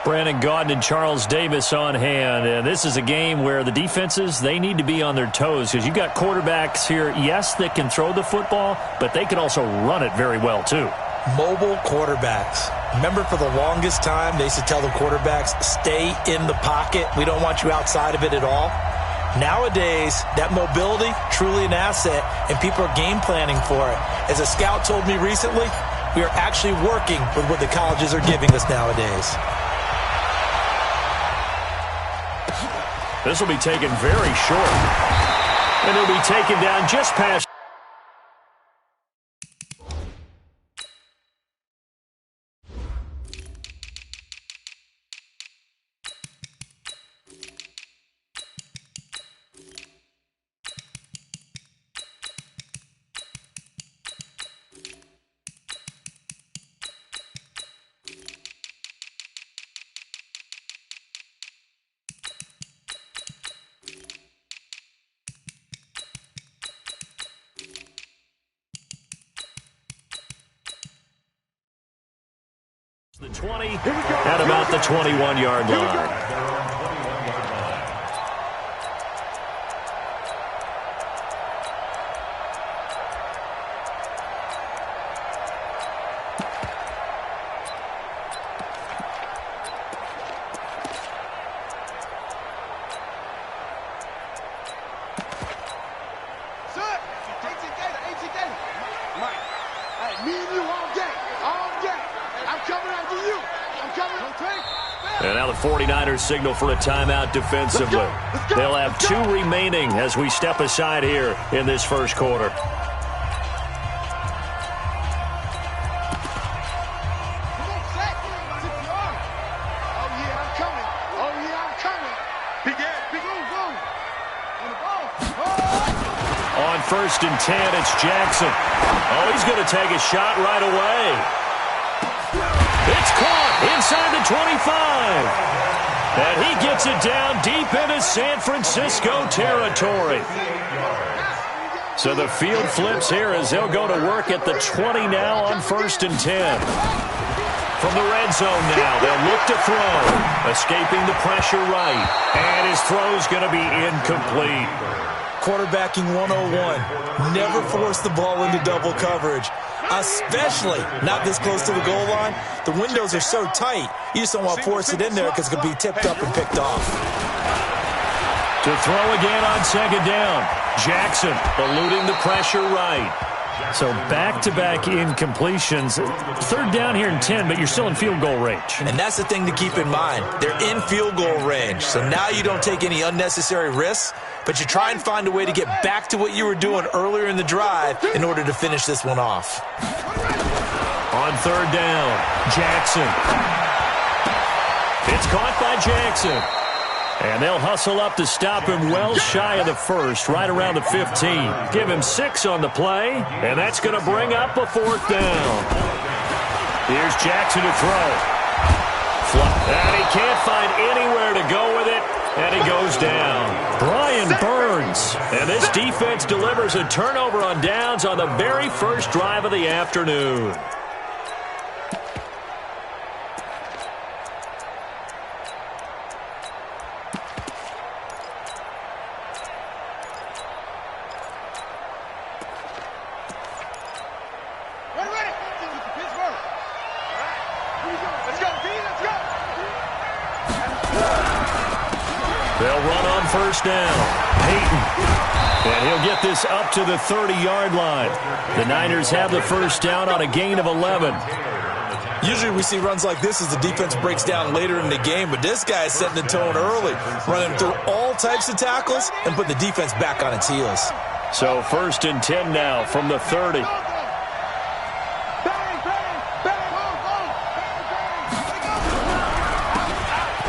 Brandon Gaudin and Charles Davis on hand. And this is a game where the defenses, they need to be on their toes because you've got quarterbacks here, yes, that can throw the football, but they can also run it very well too. Mobile quarterbacks. Remember, for the longest time, they used to tell the quarterbacks, stay in the pocket. We don't want you outside of it at all. Nowadays, that mobility, truly an asset, and people are game planning for it. As a scout told me recently, we are actually working with what the colleges are giving us nowadays. This will be taken very short. And it'll be taken down just past. The 20 at about the 21-yard line. And now the 49ers signal for a timeout defensively. They'll have 2 remaining as we step aside here in this first quarter. On 1st and 10, it's Jackson. Oh, he's going to take a shot right away. It's caught inside the 25. And he gets it down deep into San Francisco territory. So the field flips here as they'll go to work at the 20 now on 1st and 10. From the red zone now, they'll look to throw. Escaping the pressure right. And his throw's going to be incomplete. Quarterbacking 101. Never force the ball into double coverage. Especially not this close to the goal line. The windows are so tight, you just don't want to force it in there because it could be tipped up and picked off. To throw again on 2nd down. Jackson eluding the pressure right. So back-to-back incompletions. 3rd down here and 10, but you're still in field goal range. And that's the thing to keep in mind. They're in field goal range. So now you don't take any unnecessary risks, but you try and find a way to get back to what you were doing earlier in the drive in order to finish this one off. On 3rd down, Jackson. It's caught by Jackson. And they'll hustle up to stop him well shy of the 1st, right around the 15. Give him 6 on the play, and that's going to bring up a 4th down. Here's Jackson to throw. And he can't find anywhere to go with it, and he goes down. Brian Burns. And this defense delivers a turnover on downs on the very first drive of the afternoon. They'll run on 1st down. Peyton. And he'll get this up to the 30-yard line. The Niners have the 1st down on a gain of 11. Usually we see runs like this as the defense breaks down later in the game, but this guy is setting the tone early, running through all types of tackles and put the defense back on its heels. So 1st and 10 now from the 30.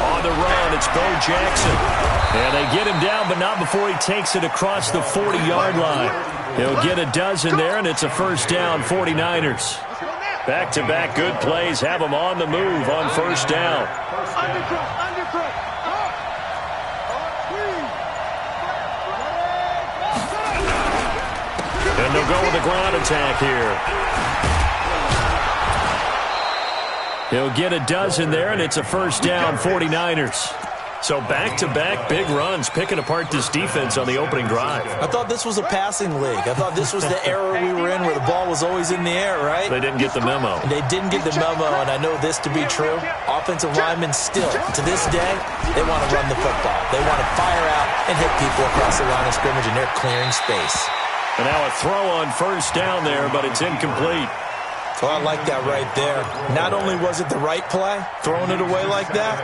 On the run, it's Bo Jackson. And they get him down, but not before he takes it across the 40-yard line. He'll get a dozen there, and it's a 1st down, 49ers. Back-to-back good plays have them on the move on 1st down. And they'll go with a ground attack here. He'll get a dozen there, and it's a first down, 49ers. So back-to-back big runs, picking apart this defense on the opening drive. I thought this was a passing league. I thought this was the era we were in where the ball was always in the air, right? They didn't get the memo. They didn't get the memo, and I know this to be true. Offensive linemen still, to this day, they want to run the football. They want to fire out and hit people across the line of scrimmage, and they're clearing space. And now a throw on first down there, but it's incomplete. Well, I like that right there. Not only was it the right play, throwing it away like that,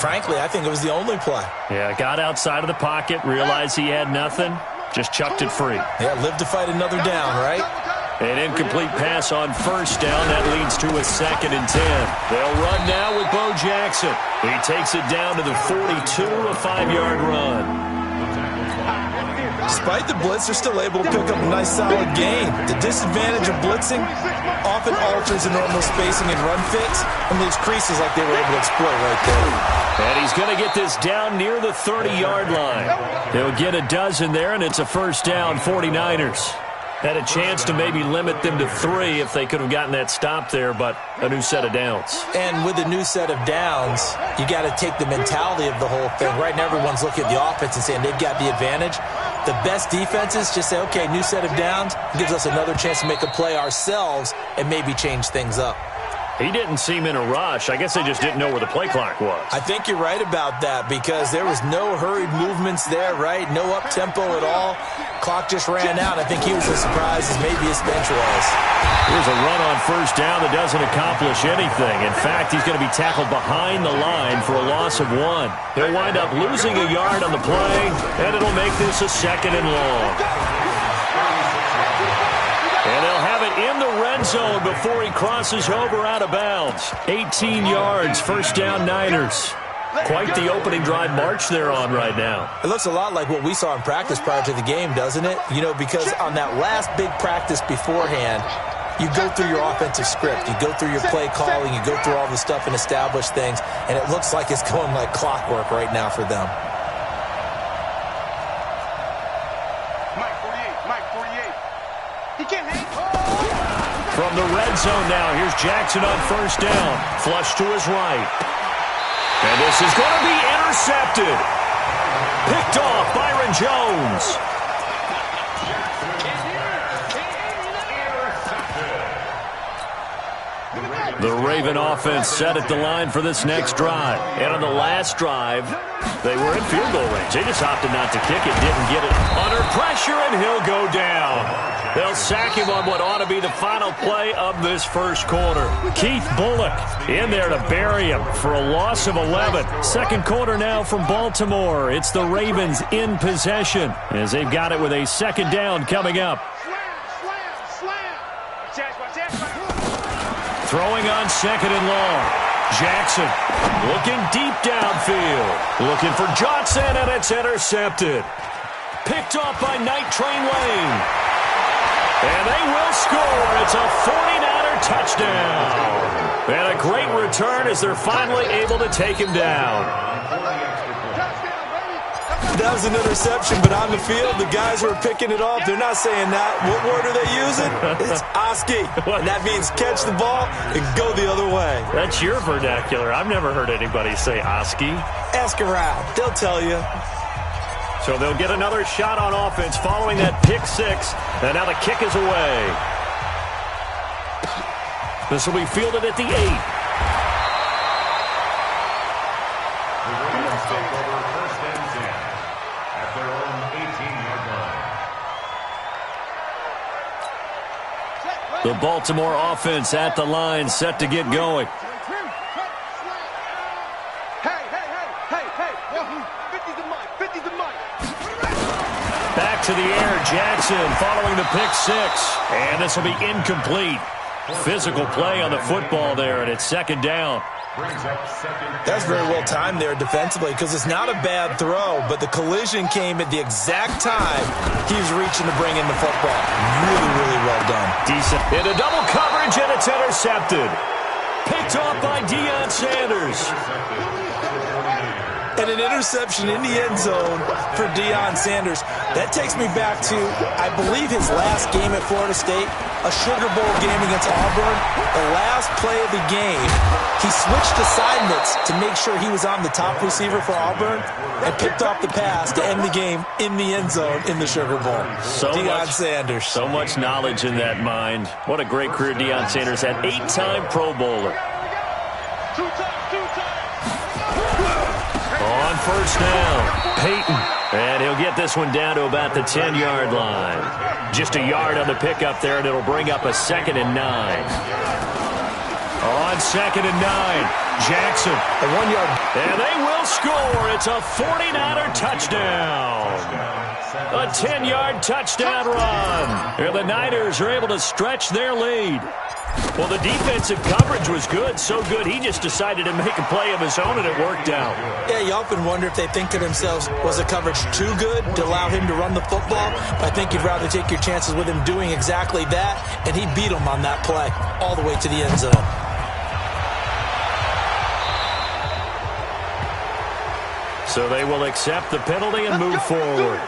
frankly, I think it was the only play. Yeah, got outside of the pocket, realized he had nothing, just chucked it free. Yeah, live to fight another down, right? An incomplete pass on first down. That leads to a 2nd and 10. They'll run now with Bo Jackson. He takes it down to the 42, a 5-yard run. Despite the blitz, they're still able to pick up a nice, solid gain. The disadvantage of blitzing often alters the normal spacing and run fits and leaves creases like they were able to exploit right there. And he's going to get this down near the 30-yard line. He'll get a dozen there, and it's a first down, 49ers. Had a chance to maybe limit them to 3 if they could have gotten that stop there, but a new set of downs. And with a new set of downs, you got to take the mentality of the whole thing. Right now, everyone's looking at the offense and saying they've got the advantage. The best defenses just say, okay, new set of downs gives us another chance to make a play ourselves and maybe change things up. He didn't seem in a rush. I guess they just didn't know where the play clock was. I think you're right about that because there was no hurried movements there, right? No up-tempo at all. Clock just ran out. I think he was as surprised as maybe his bench was. Here's a run on first down that doesn't accomplish anything. In fact, he's going to be tackled behind the line for a loss of 1. He'll wind up losing a yard on the play, and it'll make this a 2nd and long. And they'll have it in the red zone before he crosses over out of bounds. 18 yards, first down Niners. Quite the opening drive march they're on right now. It looks a lot like what we saw in practice prior to the game, doesn't it? You know, because on that last big practice beforehand, you go through your offensive script. You go through your play calling. You go through all the stuff and establish things. And it looks like it's going like clockwork right now for them. From the red zone now, here's Jackson on first down. Flush to his right. And this is going to be intercepted. Picked off Byron Jones. The Raven offense set at the line for this next drive. And on the last drive, they were in field goal range. They just opted not to kick it, didn't get it. Under pressure, and he'll go down. They'll sack him on what ought to be the final play of this first quarter. Keith Bullock in there to bury him for a loss of 11. Second quarter now from Baltimore. It's the Ravens in possession as they've got it with a 2nd down coming up. Throwing on 2nd and long. Jackson looking deep downfield. Looking for Johnson, and it's intercepted. Picked off by Night Train Lane. And they will score. It's a 49er touchdown. And a great return as they're finally able to take him down. That was an interception, but on the field, the guys who are picking it off, they're not saying that. What word are they using? It's Oski. And that means catch the ball and go the other way. That's your vernacular. I've never heard anybody say Oski. Ask around. They'll tell you. So they'll get another shot on offense following that pick 6. And now the kick is away. This will be fielded at the 8. The Baltimore offense at the line, set to get going. Back to the air, Jackson following the pick 6. And this will be incomplete. Physical play on the football there, and it's 2nd down. That's very well timed there defensively because it's not a bad throw, but the collision came at the exact time he was reaching to bring in the football. Really, really well done. Decent. Into double coverage, and it's intercepted. Picked off by Deion Sanders. and an interception in the end zone for Deion Sanders. That takes me back to, I believe, his last game at Florida State, a Sugar Bowl game against Auburn. The last play of the game, he switched assignments to make sure he was on the top receiver for Auburn and picked off the pass to end the game in the end zone in the Sugar Bowl. Deion Sanders. So much knowledge in that mind. What a great career Deion Sanders had. 8-time Pro Bowler. On first down, Peyton. And he'll get this one down to about the 10-yard line. Just a yard on the pickup there, and it'll bring up a 2nd and 9. On 2nd and 9, Jackson. A 1-yard. And they will score. It's a 49er touchdown. A 10-yard touchdown run. And the Niners are able to stretch their lead. Well, the defensive coverage was good, so good he just decided to make a play of his own, and it worked out. Yeah, you often wonder if they think to themselves, was the coverage too good to allow him to run the football? I think you'd rather take your chances with him doing exactly that, and he beat him on that play all the way to the end zone. So they will accept the penalty and move forward.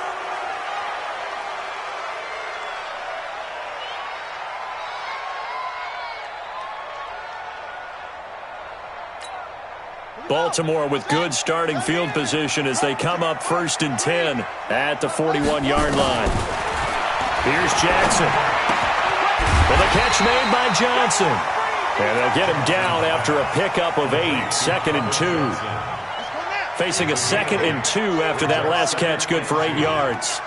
Baltimore with good starting field position as they come up 1st and 10 at the 41-yard line. Here's Jackson. Well, the catch made by Johnson. And they'll get him down after a pickup of 8, 2nd and 2. Facing a 2nd and 2 after that last catch, good for 8 yards.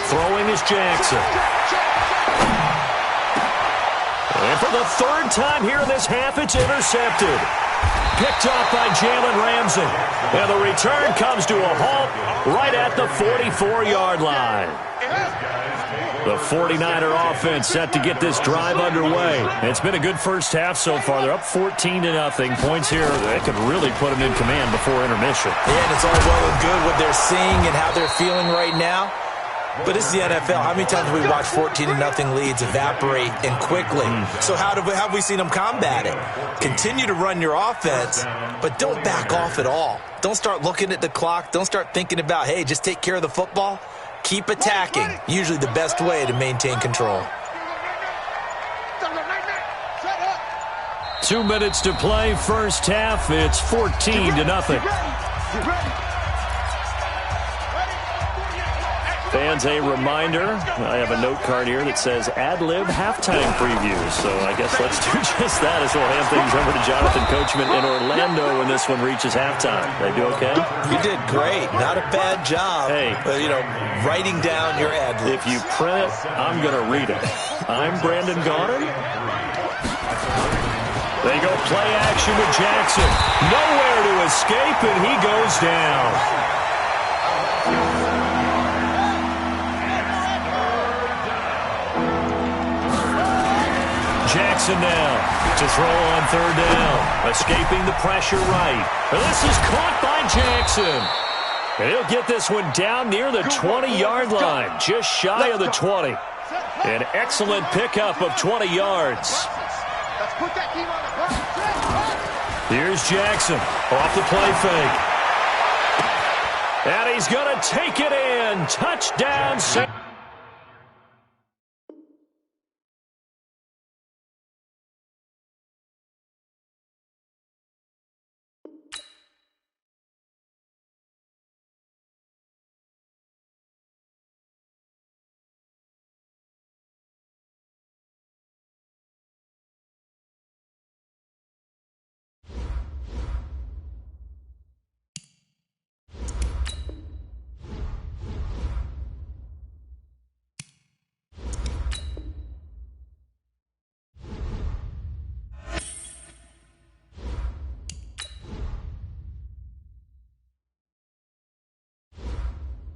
Throwing is Jackson. And for the 3rd time here in this half, it's intercepted. Picked off by Jalen Ramsey. And the return comes to a halt right at the 44-yard line. The 49er offense set to get this drive underway. It's been a good first half so far. They're up 14-0. Points here that could really put them in command before intermission. Yeah, and it's all well and good what they're seeing and how they're feeling right now. But it's the NFL. How many times have we watched 14-0 leads evaporate and quickly? So how have we seen them combat it? Continue to run your offense, but don't back off at all. Don't start looking at the clock. Don't start thinking about, hey, just take care of the football. Keep attacking. Usually the best way to maintain control. 2 minutes to play, first half. It's 14-0. Fans, a reminder, I have a note card here that says ad-lib halftime previews. So I guess let's do just that as we'll hand things over to Jonathan Coachman in Orlando when this one reaches halftime. They do okay? You did great. Not a bad job. Hey. Writing down your ad-libs. If you print it, I'm going to read it. I'm Brandon Gaudin. They go play action with Jackson. Nowhere to escape, and he goes down. Jackson now to throw on 3rd down. Escaping the pressure right. This is caught by Jackson. And he'll get this one down near the 20-yard line, just shy of the 20. An excellent pickup of 20 yards. Here's Jackson off the play fake. And he's going to take it in. Touchdown.